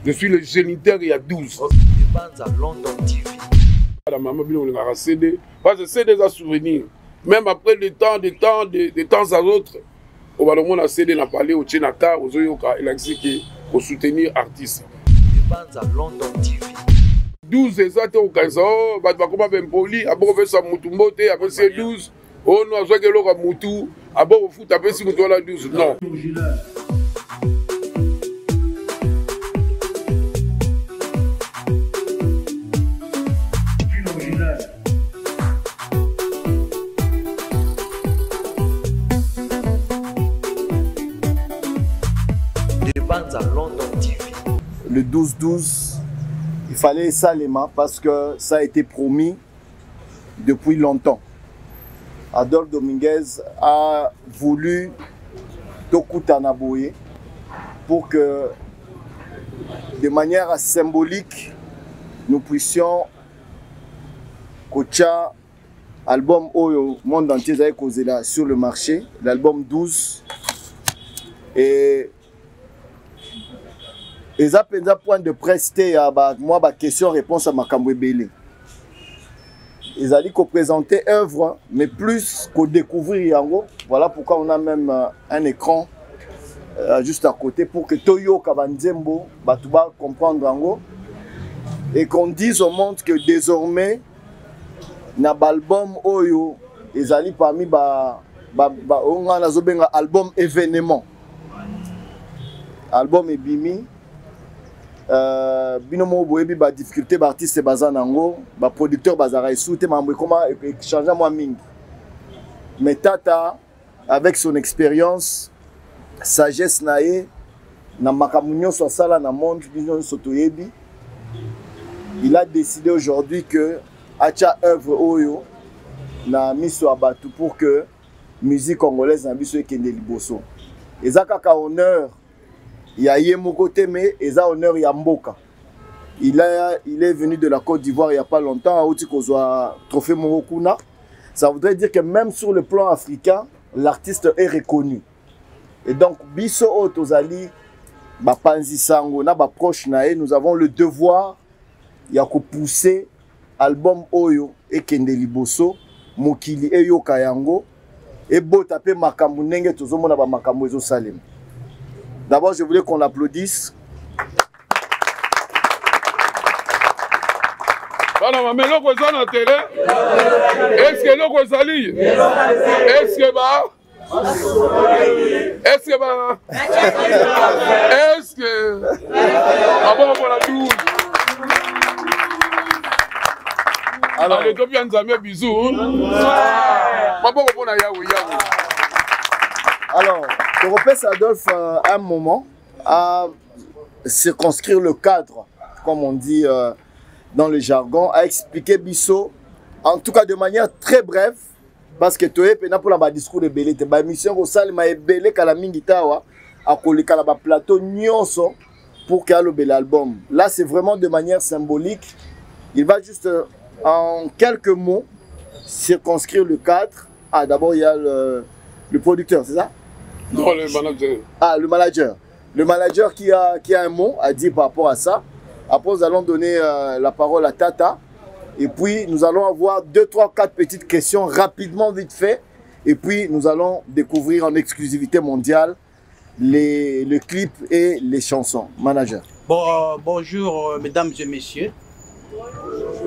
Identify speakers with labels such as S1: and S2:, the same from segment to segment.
S1: Je suis le géniteur, il y a 12. La maman a CD. Parce que c'est des souvenirs. Même après de temps à autre, on va le monde a CD n'a parlé au Tchénaka, aux Oyoka, il a dit pour soutenir artistes. 12 exacts au Kaisa, Badbakoma Bempoli, à Professeur Moutumbote, après c'est 12. Oh non, à Zogelora Moutou, à Boro Foot, après si Moutola 12. Non.
S2: Le 12-12, il fallait salement parce que ça a été promis depuis longtemps. Adolphe Dominguez a voulu Tokutanaboye pour que, de manière symbolique, nous puissions coacher l'album au monde entier sur le marché, l'album 12. Et ça a un point de presse, moi, ma question-réponse à Makambo Belé. Ils allaient présenter œuvre, mais plus qu'au découvrir Yango. Voilà pourquoi on a même un écran juste à côté pour que Toyo Kabanzembo, Batouba comprendre Yango. Et qu'on dise au monde que désormais, l'album Oyo, ils allaient parmi album événement. Album Ebimi. Binomo boyebi ba difficulté ba artiste bazanango ba producteur bazara soute mambo comment changer moi mingi. Mais Tata avec son expérience, sagesse nae na makamunyo so sala na monde bino sotoyebi, il a décidé aujourd'hui que acha œuvre oyo na miso abatu pour que musique congolaise na biso ekende liboso. Ezaka honneur. Il y a Yemoko mais il a honneur Yamboka. Il est venu de la Côte d'Ivoire il n'y a pas longtemps, à Otikozoa Trophée Morokuna. Ça voudrait dire que même sur le plan africain, l'artiste est reconnu. Et donc, Biso Otozali, Bapanzi Sango, na ba proche nae, nous avons le devoir de pousser l'album Oyo et Kendeli Bosso, Mokili et Yokayango, et Botape Makambu Nenge Tozomona ba Makambu Ezo Salem. D'abord, je voulais qu'on l'applaudisse.
S1: Voilà, mais là, vous êtes en télé. Est-ce que là, vous allez? Est-ce que bah? Est-ce que bah? Est-ce que? Ah bon, voilà tout. Alors, les deux bien amis, bisous. Papa, on a yaoui.
S2: Alors, Toropès Adolphe, à un moment, à circonscrire le cadre, comme on dit dans le jargon, à expliquer Bisso, en tout cas de manière très brève, parce que tu es pour la discours de Belé, tu as mission au salle, mais Belé, Kalamingitawa, à Kolika, la plateau, Nyonso, pour qu'il y ait le bel album. Là, c'est vraiment de manière symbolique. Il va juste, en quelques mots, circonscrire le cadre. Ah, d'abord, il y a le producteur, c'est ça?
S1: Non, le manager.
S2: Ah, le manager. Le manager qui a un mot à dire par rapport à ça. Après, nous allons donner la parole à Tata. Et puis, nous allons avoir 2, 3, 4 petites questions rapidement, vite fait. Et puis, nous allons découvrir en exclusivité mondiale les clips et les chansons. Manager.
S3: Bon, bonjour, mesdames et messieurs.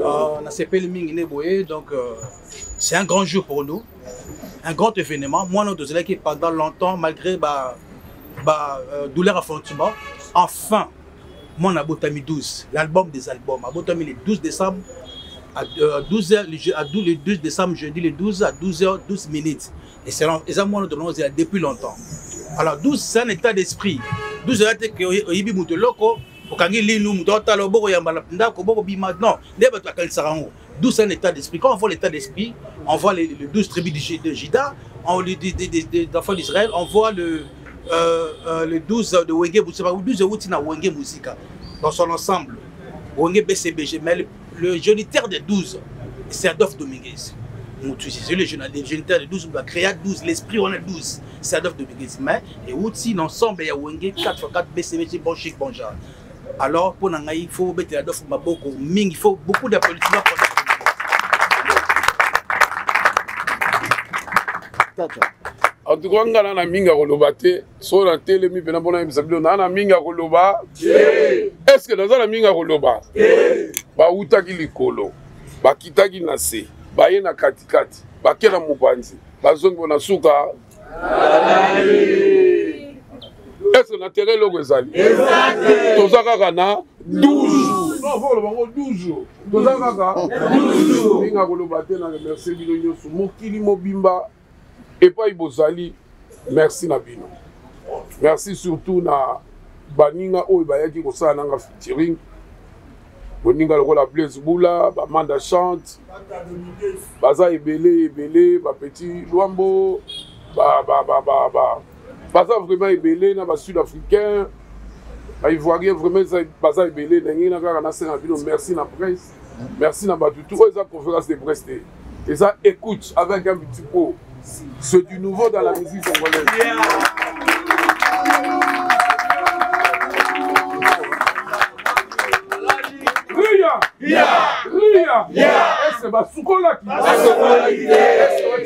S3: On s'appelle Mingine Boye, donc c'est un grand jour pour nous. Un grand événement. Moi, nous sommes qui pendant longtemps, malgré douleur affrontement, enfin, moi, on a Botami 12, l'album des albums. À Botami le 12 décembre, à 12h, le 12 décembre, jeudi le 12, à 12h12 minutes. Et c'est ça, moi, nous donnons depuis longtemps. Alors, 12, c'est un état d'esprit. 12, c'est que Ibi Moutoloko, Okangi Linou, Moutotalo, Boko Yambalapinda, Boko Bima, non, Neba Tlakalsarango. 12, c'est un état d'esprit. Quand on voit l'état d'esprit, on voit les 12 tribus de Jida, des enfants d'Israël, on voit le 12 de Wenge Moussika, ou 12 de Woutina Wenge Moussika, dans son ensemble. Wenge BCBG, mais le géniteur des 12, c'est Adolphe Dominguez. C'est le géniteur des 12, on a créé 12, l'esprit on a 12, c'est Adolphe Dominguez. Mais et aussi l'ensemble, il y a Wenge 4x4 BCBG, bon chic, bon genre. Alors, pour Nangaï, il faut mettre la dof Maboko. Ming, il faut beaucoup d'applaudissements pour
S2: Tata.
S1: En tout cas, ngana na minga koloba te, so na telemi pena bona bisabilo na minga koloba. Est-ce que dans la minga koloba? Ba utaki likolo, ba kitaki na se, ba ye na katikati, ba kena mopanzi, ba zongo na suka. Est-ce que na terre loko ezali? Tozaka kana 12 jours. Non, faut le bango 12 jours. Tozaka kana 12 jours. Minga koloba te na remercier bino nyoso mokili mobimba. Et pas Ibozali, merci Nabino. Merci surtout na Baninga Oibayaki Kosa Nanga featuring. Boninga la Blaise Boula, Bamanda chante, Baza Ebele, ba Petit Luambo, Baza vraiment Ebele, na Sud-Africain, Ivoirien vraiment Baza Ebele, merci na presse, merci na Batutu, la conférence de presse. Et ça écoute avec un petit pot. C'est du nouveau dans la musique congolaise. Ria! Est-ce que c'est Soukola qui est-ce que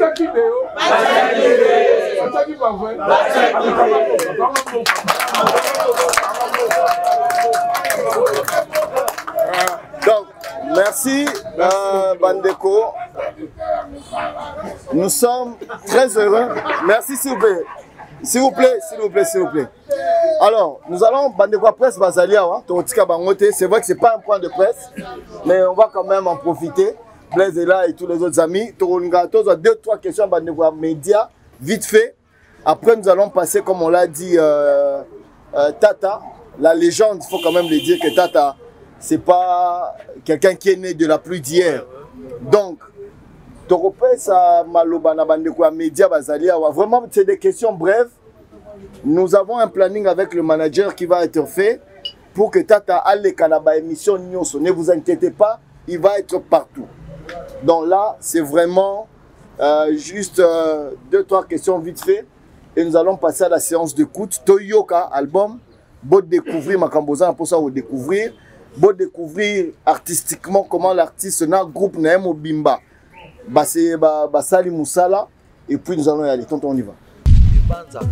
S2: donc, merci Bandeko. Nous sommes très heureux. Merci s'il vous plaît. S'il vous plaît. Alors, nous allons Bandeko Presse Bazalia, c'est vrai que ce n'est pas un point de presse, mais on va quand même en profiter. Blaise est là et tous les autres amis. Deux, trois questions Bandeko Média, vite fait. Après, nous allons passer, comme on l'a dit, Tata, la légende, il faut quand même le dire que Tata, c'est pas quelqu'un qui est né de la pluie d'hier. Donc, vraiment, c'est des questions brèves. Nous avons un planning avec le manager qui va être fait pour que Tata aille Kanaba émission Nyonso. Ne vous inquiétez pas, il va être partout. Donc là, c'est vraiment juste 2-3 questions vite fait. Et nous allons passer à la séance d'écoute. Toyoka, album. Beau découvrir Makamboza pour ça, vous découvrir. Beau découvrir artistiquement comment l'artiste n'a groupe Naemo Bimba. Basali Moussala. Et puis nous allons y aller. Tonton, on y va.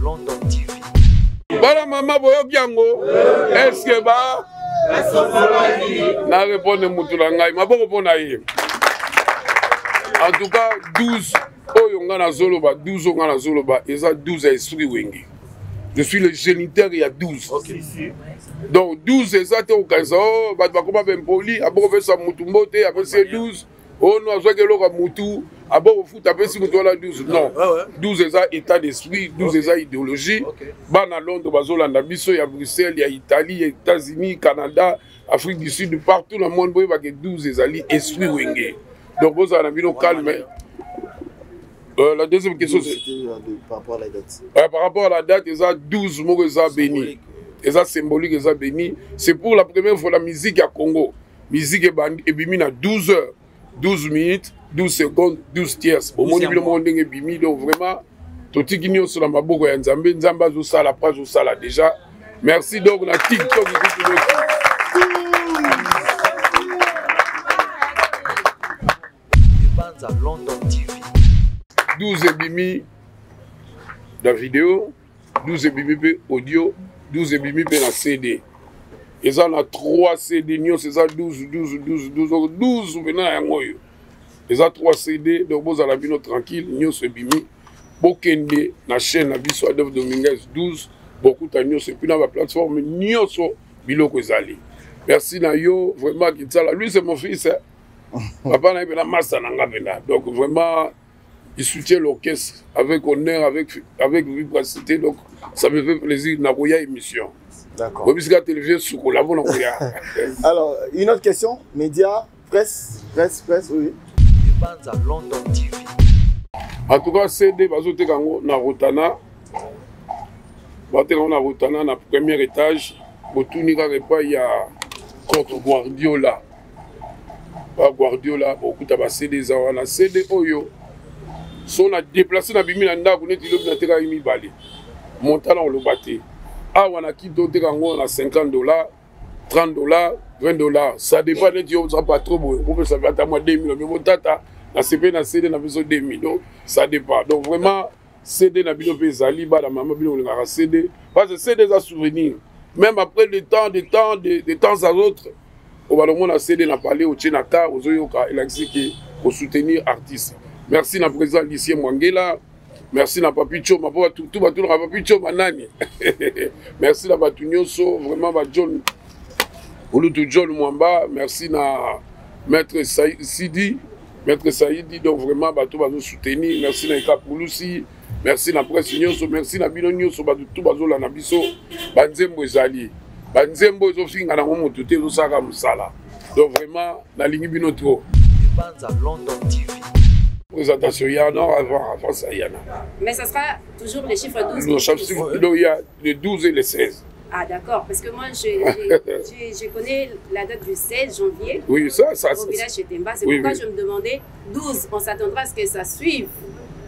S4: London TV.
S1: Voilà maman boyokiango. Est-ce que ba na répondre mutula ngai maboko pona ye. En tout cas 12 oyo ngana zoloba 12 ngana zoloba eza 12 esprit wengi. Je suis le géniteur il y a 12. Okay. Donc 12 eza au kaza ba bakoma bempoli aboko pesa mutumbo te apesi 12 ono azwaki loka mutu aboko futa apesi mutu wala 12 non 12 eza état d'esprit 12 eza idéologie bana Londres bazolanda biso ya Bruxelles ya Italie ya États-Unis Canada Afrique du Sud partout dans le monde boye ba ke 12 ezali esprit wenge. Donc vous avez bino calme. La deuxième question c'est
S2: par rapport à la date.
S1: Par rapport à la date, ils ont 12 mots bénis. Ils ont symbolique, ils ont béni. C'est pour la première fois la musique à Congo. Musique est bénie à 12 heures, 12 minutes, 12 secondes, 12 tierces. Au monde est béni. Donc vraiment, tout ce qui est sur la maboko ya Nzambe, Nzamba zo sala, pas zo sala déjà. Merci donc la TikTok.
S4: London TV.
S1: 12 ebimi la vidéo, 12 ebimi audio, 12 ebimi na CD. Et ça, on a 3 CD, c'est ça 12 venant à Yangoyo. Et ça 3 CD, donc vous allez bien tranquille, nous c'est bimi. Bokende, la chaîne, la Bisso Adolphe Dominguez 12, beaucoup de nous, c'est plus dans la plateforme, nous sommes biloko zali. Merci Nayo, vraiment, lui c'est mon fils. Papa n'a pas masse donc vraiment il soutient l'orchestre avec honneur, avec vivacité, donc ça me fait plaisir Nagoya émission.
S2: D'accord. Alors, une autre question, médias, presse, oui.
S4: London TV.
S1: En tout cas, CD bazotekango na Rotana. Batekango na Rotana na premier étage, botunika repa ya contre Guardiola. Guardiola beaucoup de CD na CD oyo son a déplacé na bimi na ndako neti lobi na teka imi bale montana on le batté awa na kito teka ngo na $50 30 $, 20 $. Ça dépend de Dieu, ça pas trop beau. Vous savez, à moi 2000, mais mon tata, la CP, la CD, n'a besoin de 2000. Donc, ça dépend. Donc, vraiment, CD, n'a besoin de Zali, la maman, on a CD. Parce que c'est des souvenirs. Même après de temps à autre, on va le CD, n'a parlé au Tchénaka, aux Oyoka, et l'axi pour soutenir artistes. Merci, la présidente Lycée Mwangela. Merci na Papicho, ma voix tout va tout le Papicho manani. Merci na Batunyoso, vraiment ba John Olutu John Mwamba, merci na Maître Saïdi, donc vraiment ba tout va nous soutenir, merci na Ikapulusi, merci na presse Nyoso, merci na Bino Nyoso ba tout ba zola na biso, banzembo ezali. Banzembo ezo finga na moto te zo saka musala. Donc vraiment na lingi bino trop.
S4: Banza London TV.
S1: Présentation, il y en a avant ça, il y en a.
S5: Mais ça sera toujours les chiffres 12.
S1: Non, il y a les 12 et les 16.
S5: Ah d'accord, parce que moi je connais la date du 16 janvier.
S1: Oui, ça.
S5: Au village chez Temba, c'est pourquoi je me demandais 12, on s'attendra à ce que ça suive.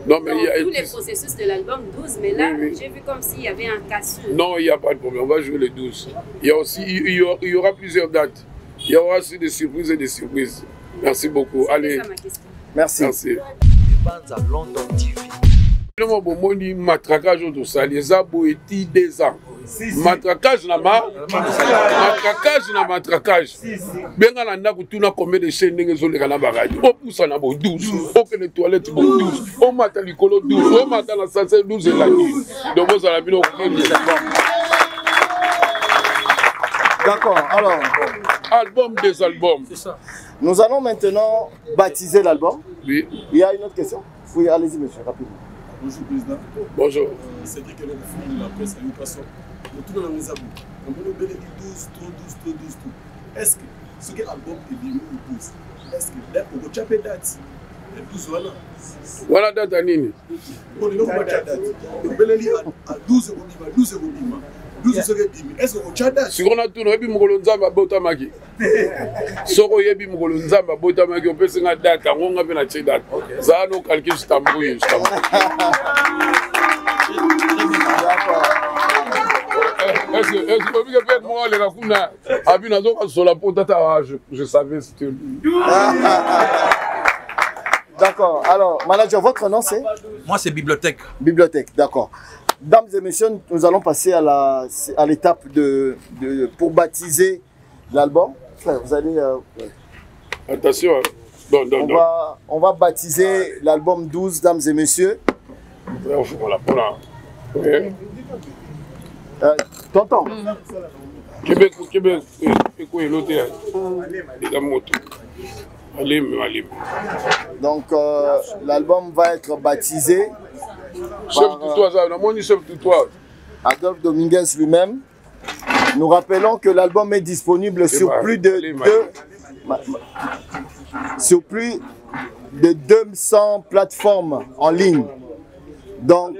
S1: Non, mais il y a
S5: tous les processus de l'album 12, mais là j'ai vu comme s'il y avait un cassure.
S1: Non, il n'y a pas de problème, on va jouer les 12. Il y a aussi, il y aura plusieurs dates. Il y aura aussi des surprises et des surprises. Merci beaucoup. Allez.
S5: C'est ça ma question.
S2: Merci.
S1: Merci.
S4: Banza London TV.
S1: Le matraquage de ça, les aboïtis des ans. Matraquage na matraquage. Benga na ndako tuna combien de chaînes ngezoleka na baraji. O poussa na bo 12, o que les toilettes bo 12, o mata likolo 12, o mata na sanse 12 et la nuit. Donc vous allez bien
S2: D'accord, alors.
S1: Album des albums.
S3: C'est ça.
S2: Nous allons maintenant baptiser l'album.
S1: Oui.
S2: Il y a une autre question. Oui, allez-y, monsieur, rapidement.
S6: Bonjour, président.
S1: Bonjour.
S6: Cédric est le fond de la presse à une personne. Tout dans la maison. On peut nous donner 12. Est-ce que ce que l'album est lié au 12, est-ce que on peut chaper date le 12 voilà?
S1: Voilà date à Nini.
S6: On est là date. On peut le lire à 12 12 est-ce qu'on chata
S1: si on a tout yebi mukolo nzamba bota maki soko yebi mukolo nzamba bota maki on peut se nga date ngonga pe na che date za no calcul stamboui est-ce que vous pouvez faire moi les rafuna abina zo sur la potata je savais c'était lui.
S2: D'accord. Alors, manager, votre nom c'est?
S3: Moi c'est Bibliothèque.
S2: Bibliothèque, d'accord. Dames et messieurs, nous allons passer à l'étape pour baptiser l'album. Vous allez...
S1: Attention.
S2: On va baptiser l'album 12, dames et messieurs.
S1: Voilà.
S2: Tonton.
S1: Québec,
S2: donc l'album va être baptisé
S1: par
S2: Adolphe Dominguez lui-même. Nous rappelons que l'album est disponible sur plus de 200 plateformes en ligne. Donc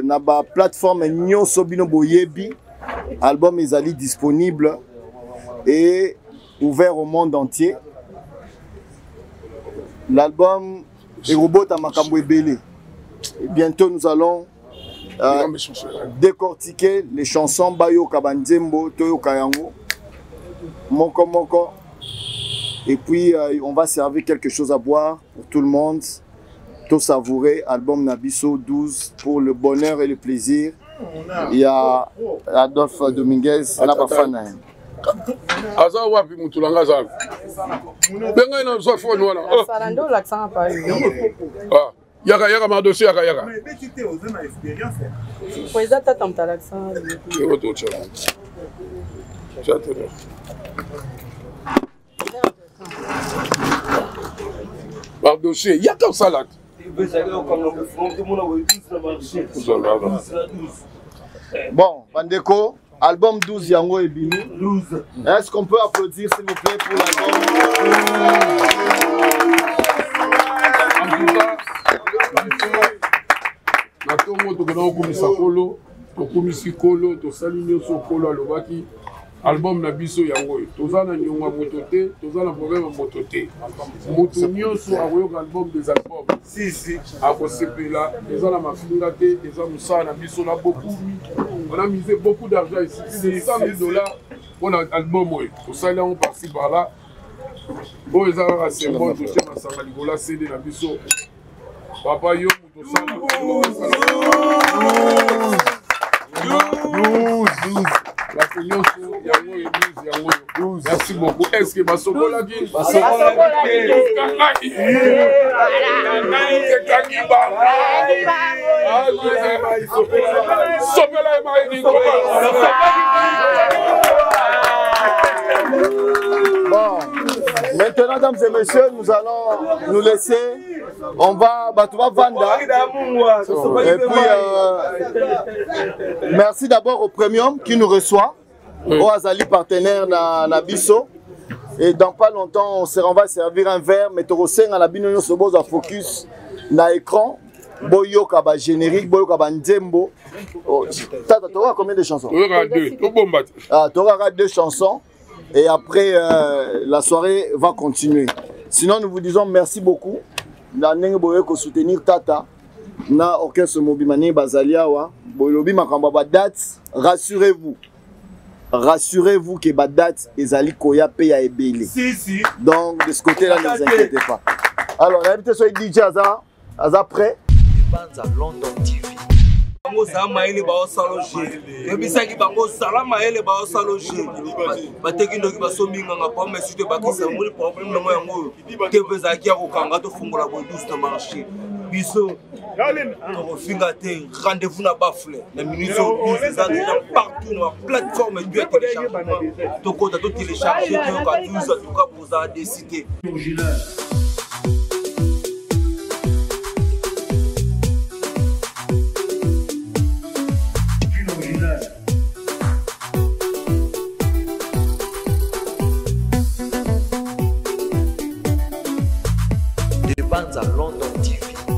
S2: na ba plateforme Nyoso Bino Boyebi, album est disponible et ouvert au monde entier. L'album est robot à Makambo Ebele. Et bientôt nous allons décortiquer les chansons Bayo Kabanzembo, Toyo Kayango, Moko Moko. Et puis on va servir quelque chose à boire pour tout le monde. Tout savourer, album Nabiso 12 pour le bonheur et le plaisir. Il y a Adolphe Dominguez, Nabafana.
S1: Aza wapi mutulanga zangu. Benga ina so phone wana.
S7: Salando l'accent pas.
S1: Ah, yaka ma dossier yaka.
S6: Mais tu t'es osé ma expérience.
S7: Poisa tata mta l'accent.
S1: Auto chama. Chato. Par dossier, yaka salade.
S2: Bon, Bandeko, album 12 Yango et Bini. Est-ce qu'on peut applaudir s'il vous plaît pour l'album?
S1: En tout cas, natongo tokena okumisa kolo, tokumisi kolo, tosali nyonso kolo alobaki. Album na biso yango toza na nyonga moto te, toza na problème moto te. Moto nyonso akoyoka album des albums. Si akosepela, eza na mafinga te, eza mosala na biso na beaucoup. On a misé beaucoup d'argent ici, c'est $100 000 pour l'album, au salaire, on passe par là. Bon, ils ont un symbole, je tiens à Sangaligola, CD, la biso. Papa, yo, tout ça, la Seigneur, merci beaucoup. Est-ce que Basoko l'a dit? Basoko l'a dit.
S2: Bon, maintenant, mesdames et messieurs, nous allons nous laisser. On va vendre. Et puis, merci d'abord au Premium qui nous reçoit, au Azali partenaire na Bisso. Et dans pas longtemps, on va servir un verre, mais Toroseng à la binoyo sobo à focus na écran. Boyo kaba générique, boyo kaba nzembo. Tata, tu auras combien de chansons?
S1: Tu auras deux.
S2: Tu auras deux chansons. Et après, la soirée va continuer. Sinon, nous vous disons merci beaucoup. Na nenge boyo ko soutenir Tata. Na orchestre Mobimani Bazaliawa. Boyobi makamba ba date. Rassurez-vous. Rassurez-vous que ba date ezali koya pe ya ebele. Si. Donc de ce côté-là, ne vous inquiétez pas. Alors, l'invité sur DJ Aza prêt?
S4: Banza London TV.
S8: Bango za maele ba osaloje. Ebisaki bango sala maele ba osaloje. Bateki ndoki basominga ngapa mais surtout bakisa muli problème na moyo ngo. Ke beza ki akokanga to fungola bo douce na marché. Biso on finga te rendez-vous na bafle. Na minute ça partout na plateforme du téléchargement. To kota to télécharger to ka tous en tout cas pour ça décider.
S4: Banza London TV.